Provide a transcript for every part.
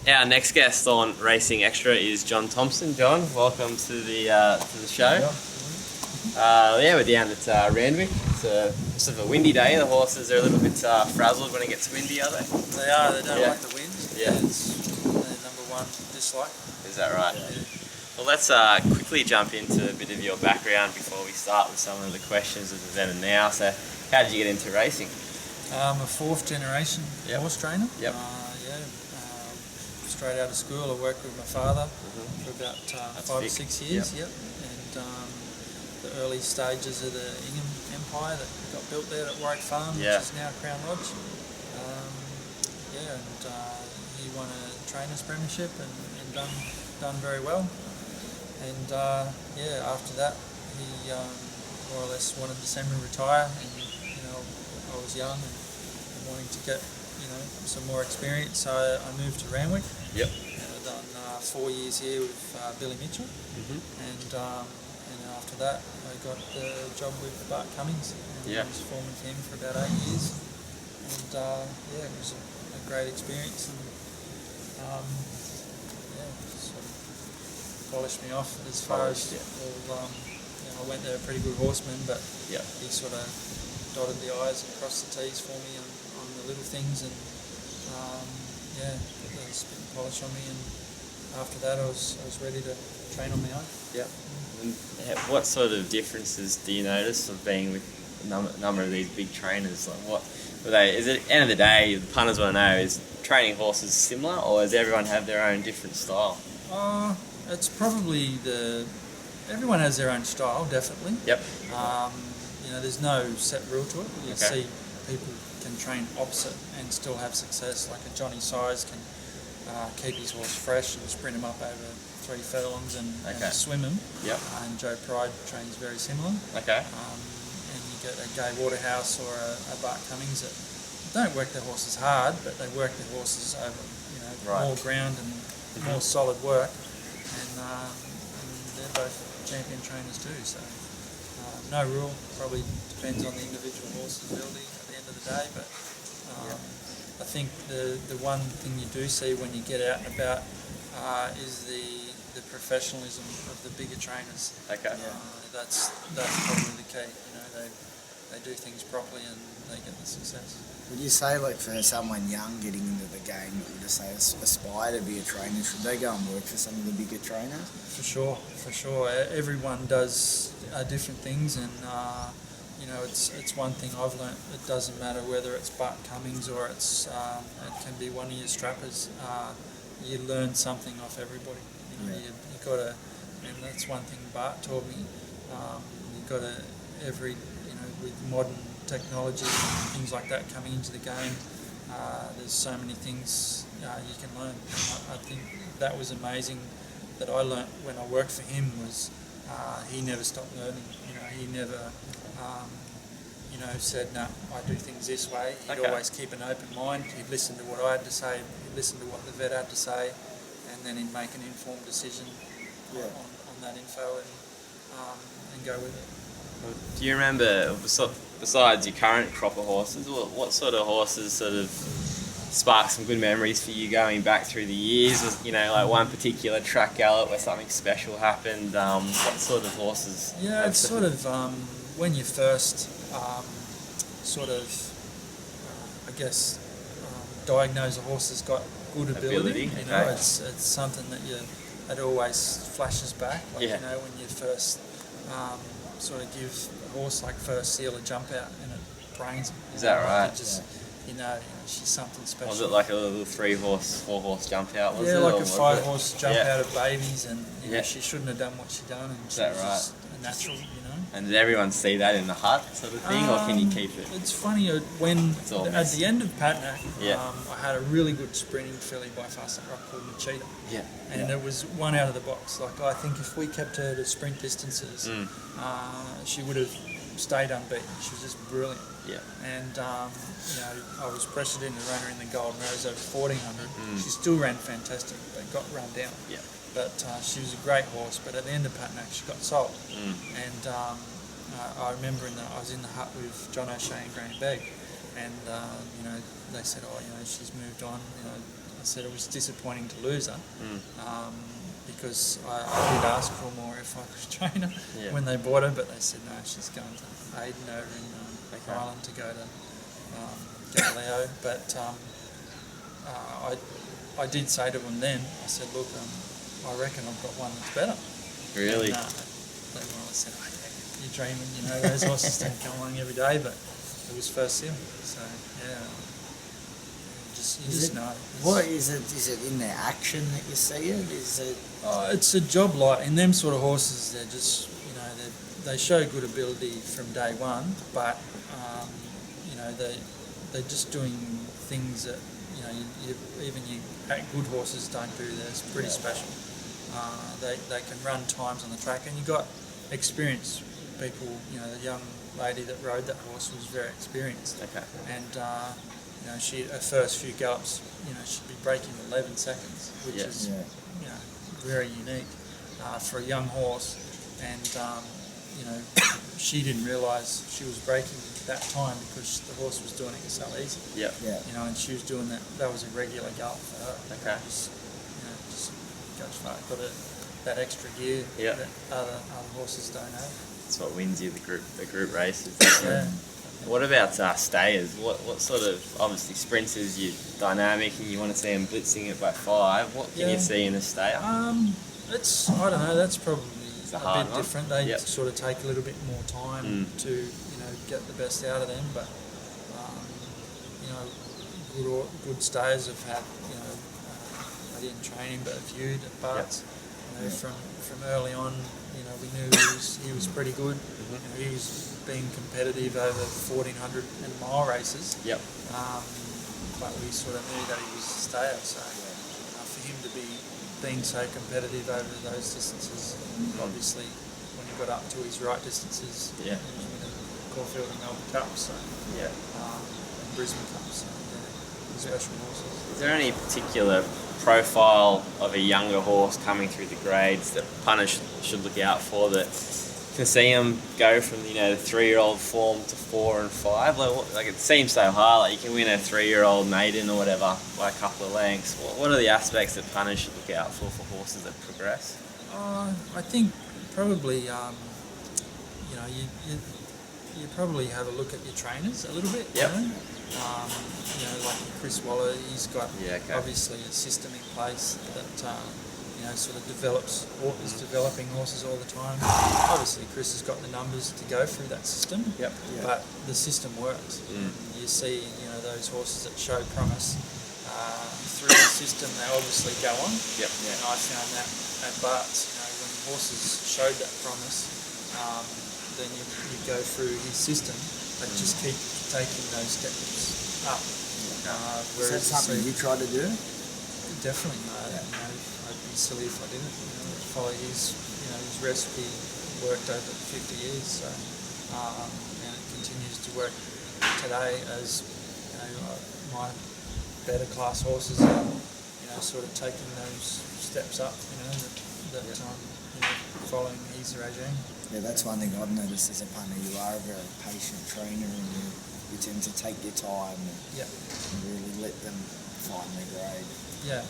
Our next guest on Racing Extra is John Thompson. John, welcome to the show. We're down at Randwick. It's a sort of a windy day. The horses are a little bit frazzled when it gets windy, are they? They are. They don't like the wind. Yeah. It's their number one dislike. Is that right? Yeah. Well, let's quickly jump into a bit of your background before we start with some of the questions of the then and now. So, how did you get into racing? I'm a fourth generation horse trainer. Yep. Straight out of school, I worked with my father for about 5 or 6 years. Yep. And the early stages of the Ingham Empire that got built there at Warwick Farm, which is now Crown Lodge. He won a trainers premiership and done very well. And after that, he more or less wanted to send me retire. And I was young and wanting to get some more experience, so I moved to Randwick. Yep. And I've done 4 years here with Billy Mitchell, and after that I got the job with Bart Cummings, and I was foreman for him for about 8 years, and it was a great experience, and sort of polished me off as far as I went there a pretty good horseman, but he sort of dotted the I's and crossed the T's for me on the little things, and put a spit and polish on me, and after that I was ready to train on my own. Yep. And what sort of differences do you notice of being with a number of these big trainers? Like, what were they? Is it at the end of the day, the punters want to know, is training horses similar, or does everyone have their own different style? It's probably everyone has their own style, definitely. Yep. There's no set rule to it. You see people can train opposite and still have success. Like a Johnny Size can keep his horse fresh and sprint him up over 3 furlongs and swim him. Yep. And Joe Pride trains very similar. Okay. And you get a Gay Waterhouse or a Bart Cummings that don't work their horses hard, but they work their horses over more ground and more solid work. And they're both champion trainers too. So no rule. Probably depends on the individual horse's ability at the end of the day, but I think the one thing you do see when you get out and about is the professionalism of the bigger trainers. Okay. That's probably the key. They do things properly and they get the success. Would you say, like, for someone young getting into the game, would you say aspire to be a trainer, should they go and work for some of the bigger trainers? For sure. Everyone does different things, and it's one thing I've learnt. It doesn't matter whether it's Bart Cummings or it can be one of your strappers. You learn something off everybody. You got to, and that's one thing Bart taught me. You got to with modern technology and things like that coming into the game, there's so many things you can learn. I think that was amazing that I learnt when I worked for him was he never stopped learning. He never said, no, I do things this way. He'd always keep an open mind. He'd listen to what I had to say, he'd listen to what the vet had to say, and then he'd make an informed decision on that info and go with it. Do you remember, besides your current crop of horses, what sort of horses sort of sparked some good memories for you going back through the years? Was, like one particular track gallop where something special happened? What sort of horses? Yeah, it's sort of when you first diagnose a horse has got good ability. It's something that always flashes back. Like, when you first sort of give a horse like First Seal a jump out and it brains him. Is that right? She's something special. Was it like a little 3-horse, 4-horse jump out? Was it? Like a 5-horse jump out of babies, and she shouldn't have done what she done. And is that right? Just a natural, And did everyone see that in the hut, sort of thing, or can you keep it? It's funny when at the end of Patnack, I had a really good sprinting filly by Fast Rock called Machida. And it was one out of the box. Like, I think if we kept her to sprint distances, she would have stayed unbeaten. She was just brilliant. And I was pressured in to run her in the Golden Rose over 1400. She still ran fantastic, but got run down. But she was a great horse. But at the end of Patnack, she got sold. And I remember I was in the hut with John O'Shea and Granny Begg, and they said, she's moved on. I I said it was disappointing to lose her. Mm. Because I did ask for more if I could train her when they bought her, but they said no, she's going to Aden over in Ireland to go to Galileo. But I did say to them then, I said, look, I reckon I've got one that's better. Really? And, they more or less said, oh, yeah, you're dreaming, you know, those horses don't come along every day, but it was first sim. So, yeah. You just know. What is it? Is it in their action that you see it? Is it? It's a job light. In them sort of horses, they're just, you know, they show good ability from day one, but you know, they're just doing things that, you know, even good horses don't do. That's pretty special. They can run times on the track, and you got experienced people. You know, the young lady that rode that horse was very experienced. Okay. And you know, her first few gallops, you know, she'd be breaking 11 seconds, which is, you know, very unique for a young horse. And, you know, she didn't realise she was breaking that time because the horse was doing it so easy. Yeah. You know, and she was doing that. That was a regular gallop for her. Okay. Just, you know, just goes far. Got that extra gear that other horses don't have. That's what wins you the group races. Yeah. What about stayers? What sort of, obviously sprinters, you're dynamic and you want to see them blitzing it by 5. What can you see in a stayer? It's, I don't know, that's probably a bit different. They sort of take a little bit more time to, you know, get the best out of them. But, you know, good stayers have had, you know, I didn't train him, but a few at Barts. You know, from early on, you know, we knew he was pretty good. You know, he was being competitive over 1400 and mile races. Yep. But we sort of knew that he was a stayer, so for him to be being so competitive over those distances, obviously when he got up to his right distances, he was winning Caulfield and Melbourne Cups, so, and Brisbane Cups, so special horses. Is there any particular profile of a younger horse coming through the grades that punters should look out for, that can see them go from, you know, the 3-year-old form to 4 and 5? Like it seems so hard. Like you can win a 3-year-old maiden or whatever by a couple of lengths. What are the aspects that punters should look out for horses that progress? I think probably, you know, you probably have a look at your trainers a little bit. Yep. You know, like Chris Waller, he's got obviously a system in place that you know, sort of is developing horses all the time. Obviously, Chris has got the numbers to go through that system, but the system works. You see, you know, those horses that show promise through the system, they obviously go on. And I found that at Barts, you know, when horses showed that promise, then you go through his system, but just keep taking those steps up. Is that something you try to do? Definitely, you know, I'd be silly if I didn't. You know, follow his recipe worked over 50 years, so and it continues to work today as, you know, my better class horses are, you know, sort of taking those steps up, you know, that you know, following his regime. Yeah, that's one thing I've noticed as a punter. You are a very patient trainer, and you tend to take your time and really let them find their grade. Yeah,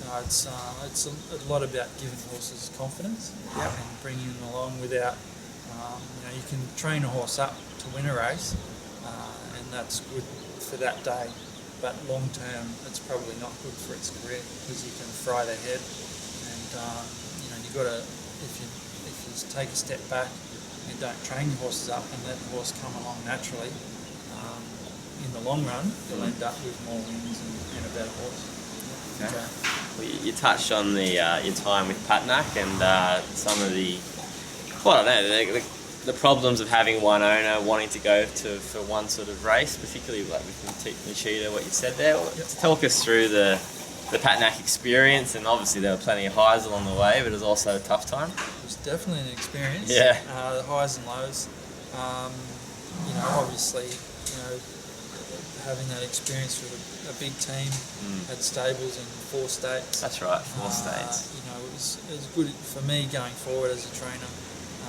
no, it's a lot about giving horses confidence and bringing them along without, you know, you can train a horse up to win a race, and that's good for that day, but long term it's probably not good for its career because you can fry their head, and you know, you've got to, if you take a step back and don't train your horses up and let the horse come along naturally, in the long run you'll end up with more wins and a better horse. Okay. Well, you touched on the your time with Patnack and some of the, well, I don't know, the problems of having one owner wanting to go for one sort of race, particularly like with Machida, what you said there. Talk us through the Patnack experience, and obviously there were plenty of highs along the way, but it was also a tough time. It was definitely an experience. Yeah. The highs and lows. You know, obviously, you know, having that experience with a big team, had stables in 4 states. That's right, 4 states. You know, it was good for me going forward as a trainer.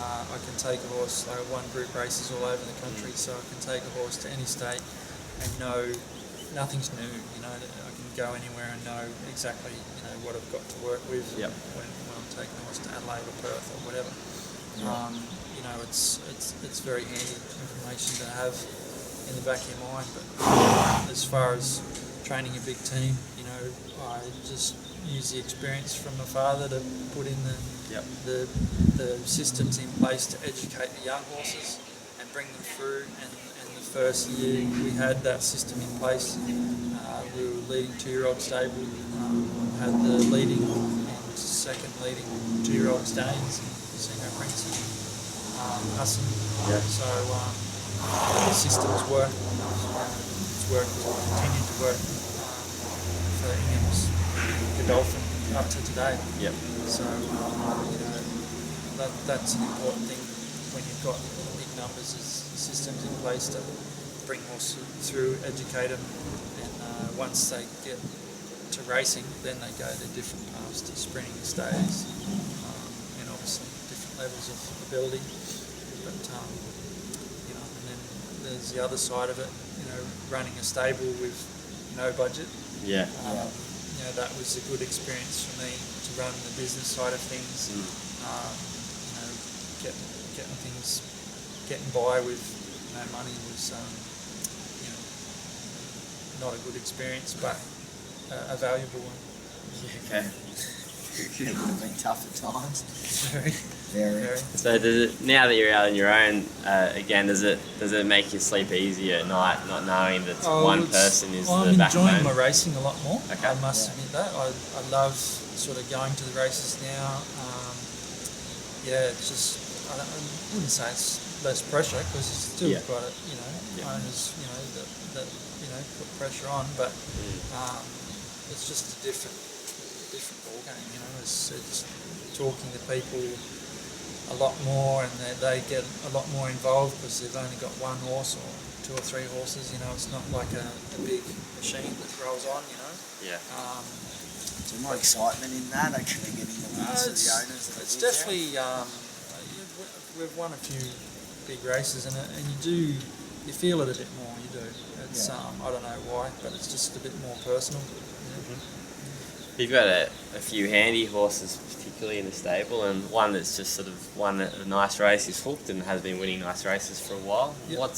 I can take a horse, I won group races all over the country, so I can take a horse to any state and know nothing's new. You know, I can go anywhere and know exactly what I've got to work with Yep. when I'm taking a horse to Adelaide or Perth or whatever. It's very handy information to have in the back of your mind. But as far as training a big team, I just use the experience from my father to put in the systems in place to educate the young horses and bring them through. And the first year we had that system in place, we were leading 2-year-old stable, had the leading and second leading 2-year-old Danes, senior apprentices, Husson. Yeah. So the systems work. It's worked, continued to work for Ingham's Godolphin up to today. Yep. So that's an important thing when you've got big numbers, is systems in place to bring horses through, educate them, and once they get to racing, then they go to different paths, to sprinting, stays, and obviously different levels of ability. But and then there's the other side of it. Running a stable with no budget. Yeah. That was a good experience for me to run the business side of things. Getting by with no money was not a good experience, but a valuable one. Okay. It would have been tough at times. Very. Very. So now that you're out on your own, again, does it make you sleep easier at night, not knowing that one person is the backbone? I'm enjoying my racing a lot more. Okay. I must admit that. I love sort of going to the races now. It's just, I wouldn't say it's less pressure, because you've still got it, owners, that put pressure on, but it's just a different ball game. It's talking to people a lot more, and they get a lot more involved because they've only got one horse or 2 or 3 horses. It's not like a big machine that rolls on. Yeah. So more excitement in that, actually getting the wins to the owners. It's definitely we've won a few big races, and you feel it a bit more. You do. It's I don't know why, but it's just a bit more personal. You've got a few handy horses, particularly in the stable, and one that's just sort of won a nice race is Hooked and has been winning nice races for a while. Yep.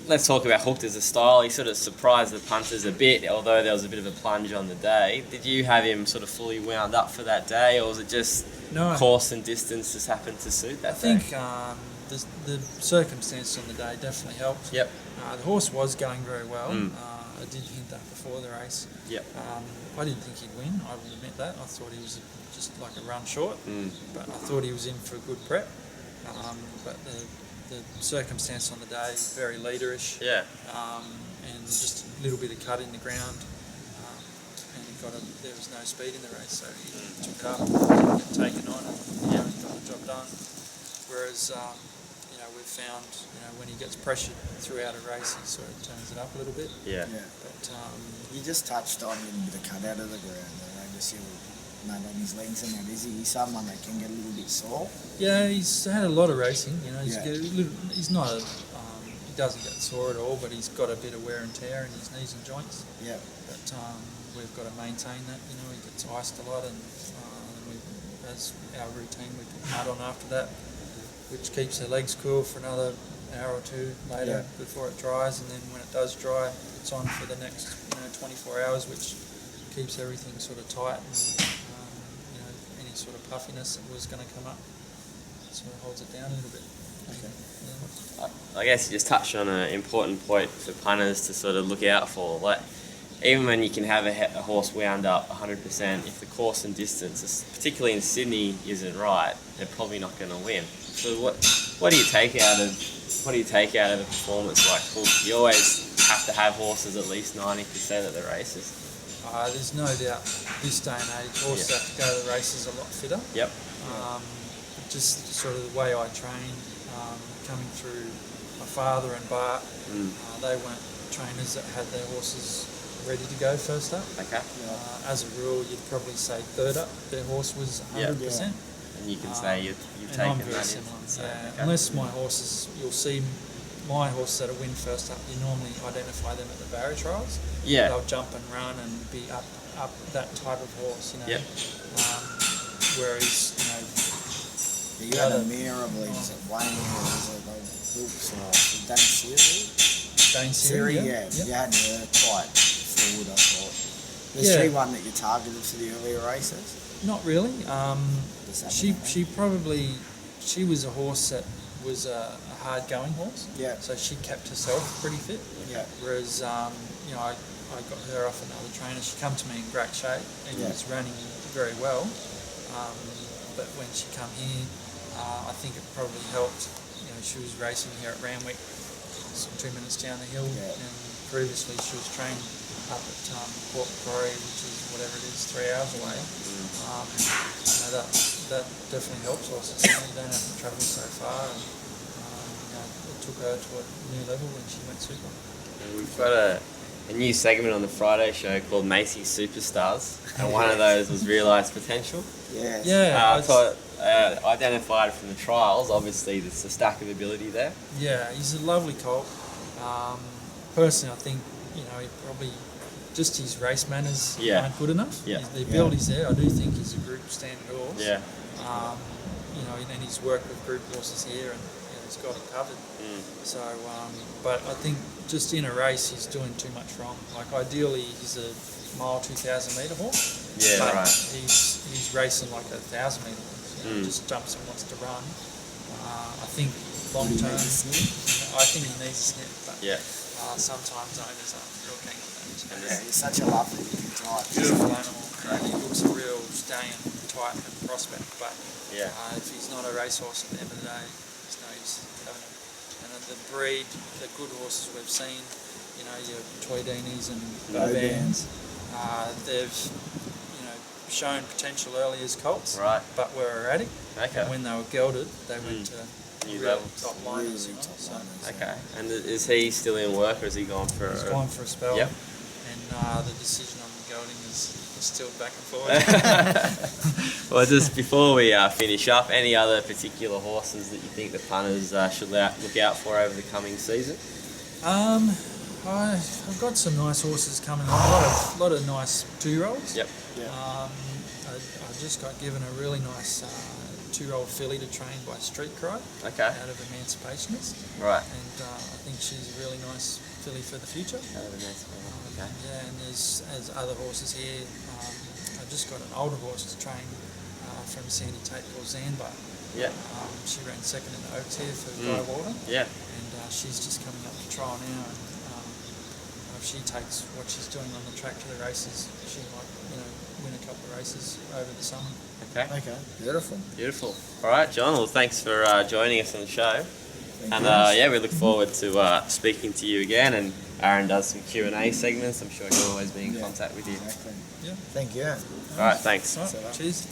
Let's talk about Hooked as a style. He sort of surprised the punters a bit, although there was a bit of a plunge on the day. Did you have him sort of fully wound up for that day, or was it just course and distance just happened to suit that day? I think the circumstances on the day definitely helped. Yep. The horse was going very well. I did hint that before the race. Yep. I didn't think he'd win, I will admit that. I thought he was just like a run short, but I thought he was in for a good prep. But the circumstance on the day, very leaderish, Yeah. and just a little bit of cut in the ground, and there was no speed in the race, so he took it up, didn't get taken on, and got the job done. Whereas we've found when he gets pressured throughout a race, he sort of turns it up a little bit. Yeah. But you just touched on getting the cut out of the ground. I guess he'll mad on his legs and that. Is he someone that can get a little bit sore? Yeah, he's had a lot of racing. He's not he doesn't get sore at all, but he's got a bit of wear and tear in his knees and joints. Yeah. But we've got to maintain that. He gets iced a lot, and as our routine, we put mud on after that, which keeps their legs cool for another hour or 2 later before it dries, and then when it does dry, it's on for the next 24 hours, which keeps everything sort of tight, and any sort of puffiness that was going to come up sort of holds it down a little bit. Okay. I guess you just touched on an important point for punters to sort of look out for. Like, even when you can have a horse wound up 100%, if the course and distance, particularly in Sydney, isn't right, they're probably not going to win. So what do you take out of a performance like Hook? You always have to have horses at least 90% at the races. There's no doubt this day and age horses have to go to the races a lot fitter. Yep. Just sort of the way I train, coming through my father and Bart, they weren't trainers that had their horses ready to go first up. Okay. As a rule, you'd probably say third up, their horse was 100%. And you can say you've taken that in. Unless my horses, you'll see my horses that are win first up, you normally identify them at the barrier trials. Yeah. they'll jump and run and be up that type of horse, you know. Yep. Whereas, you know, You had a mare, I believe, was it Wayne or was it Wilkes or Dane Siri? Dane Siri, Siri, yeah. You had her quite forward, I thought. Was Yeah. she one that you targeted for the earlier races? Not really. Does that She probably was a horse that was a hard going horse. Yeah. So she kept herself pretty fit. Yeah. Whereas you know, I got her off another trainer. She come to me in great shape and Yeah. was running very well. But when she come here, I think it probably helped. You know, she was racing here at Randwick, 2 minutes down the hill, Yeah. and previously she was trained up at Port Macquarie, which is whatever it is, 3 hours away. You know, that definitely helps horses. You don't have to travel so far, and you know, it took her to a new level when she went super. And we've got a new segment on the Friday show called Macy's Superstars, and one of those was Realised Potential. Yeah. Yeah, Identified from the trials, obviously there's a stack of ability there. yeah, he's a lovely colt. Personally, I think, you know, he probably just his race manners Yeah. aren't good enough. Yeah. The ability's there. I do think he's a group standard horse. Yeah. You know, and he's worked with group horses here, and you know, he's got it covered. So, but I think just in a race, he's doing too much wrong. Like ideally, he's a mile 2,000 metre horse. Yeah, but right. He's racing like a 1,000 metre horse. You know, just jumps and wants to run. I think long Do you term, need a snip? I think he needs a snip. But Yeah. sometimes owners aren't real keen on that. Yeah, he's such a lovely looking type. Beautiful animal. And he looks a real stallion type and prospect. But Yeah. if he's not a racehorse at the end of the day, there's no use having him. And then the breed, the good horses we've seen, you know, your Toydinis and Bobans, they've, you know, shown potential early as colts, Right. but were erratic. Okay. And when they were gelded, they went to New real levels. top liners. Really You know, top so liners. Okay. And is he still in work, or is he gone for? he's gone for a spell. Yep. And the decision on the gelding is still back and forth. Well, just before we finish up, any other particular horses that you think the punters should look out for over the coming season? I've got some nice horses coming on. A lot of nice 2-year-olds. Yep. Yeah. I just got given a really nice 2-year-old filly to train by Street Cry Okay. out of Emancipationist, Right. and I think she's a really nice filly for the future. Okay. Yeah, and there's other horses here. I just got an older horse to train from Sandy Tate called Zanbar. Yeah. She ran second in the Oaks here for Guy Walden, Yeah. and she's just coming up to trial now. And if she takes what she's doing on the track to the races, she might, you know, win a couple of races over the summer. Okay. Okay. Beautiful. Beautiful. All right, John. Well, thanks for joining us on the show. Thank And you. yeah, we look forward to speaking to you again. And Aaron does some Q&A segments. I'm sure he'll always be in Yeah. contact with you. Exactly. Yeah. Thank you. All right, thanks. Right. So, Cheers.